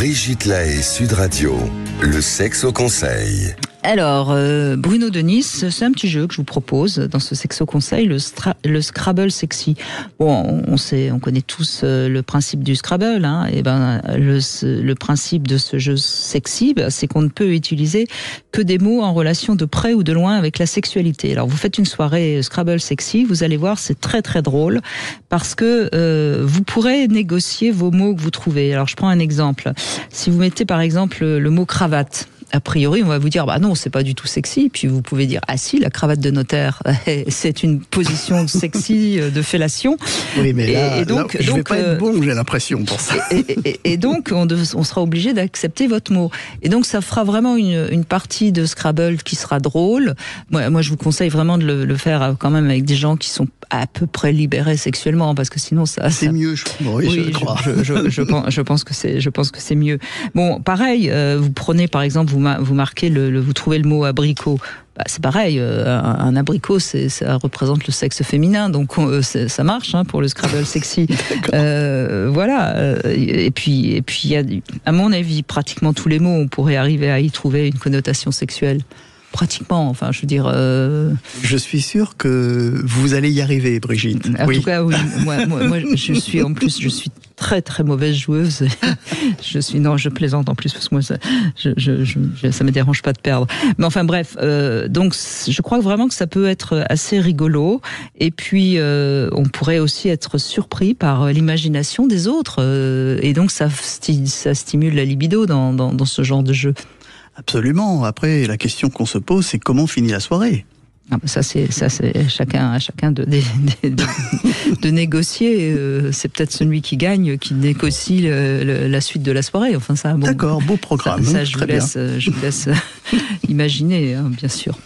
Brigitte Lahaie, Sud Radio, le sexe au conseil. Alors, Bruno Denis, c'est un petit jeu que je vous propose dans ce Sexo Conseil, le Scrabble sexy. Bon, on connaît tous le principe du Scrabble, hein. Et ben, le principe de ce jeu sexy, c'est qu'on ne peut utiliser que des mots en relation de près ou de loin avec la sexualité. Alors, vous faites une soirée Scrabble sexy, vous allez voir, c'est très très drôle parce que vous pourrez négocier vos mots que vous trouvez. Alors, je prends un exemple. Si vous mettez par exemple le mot cravate, a priori, on va vous dire, bah non, c'est pas du tout sexy. Puis vous pouvez dire, ah si, la cravate de notaire, c'est une position sexy de fellation. Oui, mais je vais pas être bon, j'ai l'impression, pour ça. Et donc, on sera obligé d'accepter votre mot. Et donc, ça fera vraiment une partie de Scrabble qui sera drôle. Moi, je vous conseille vraiment de le faire quand même avec des gens qui sont à peu près libérés sexuellement, parce que sinon, c'est mieux, je crois. Je pense que c'est mieux. Bon, pareil, vous prenez, par exemple, vous marquez vous trouvez le mot abricot. Bah, c'est pareil, un abricot, ça représente le sexe féminin, donc ça marche pour le Scrabble sexy. Voilà. Et puis, il y a, à mon avis, pratiquement tous les mots, on pourrait arriver à y trouver une connotation sexuelle. Pratiquement, enfin, je veux dire... Je suis sûr que vous allez y arriver, Brigitte. En tout cas, oui. Moi, je suis très très mauvaise joueuse. Je plaisante en plus parce que moi, ça me dérange pas de perdre. Mais enfin bref, donc je crois vraiment que ça peut être assez rigolo. Et puis, on pourrait aussi être surpris par l'imagination des autres. Et donc, ça stimule la libido dans ce genre de jeu. Absolument. Après, la question qu'on se pose, c'est comment finit la soirée ? Ah bah ça c'est chacun de négocier. C'est peut-être celui qui gagne qui négocie la suite de la soirée. Enfin ça. Bon, d'accord, beau programme. Ça je vous laisse imaginer, bien sûr.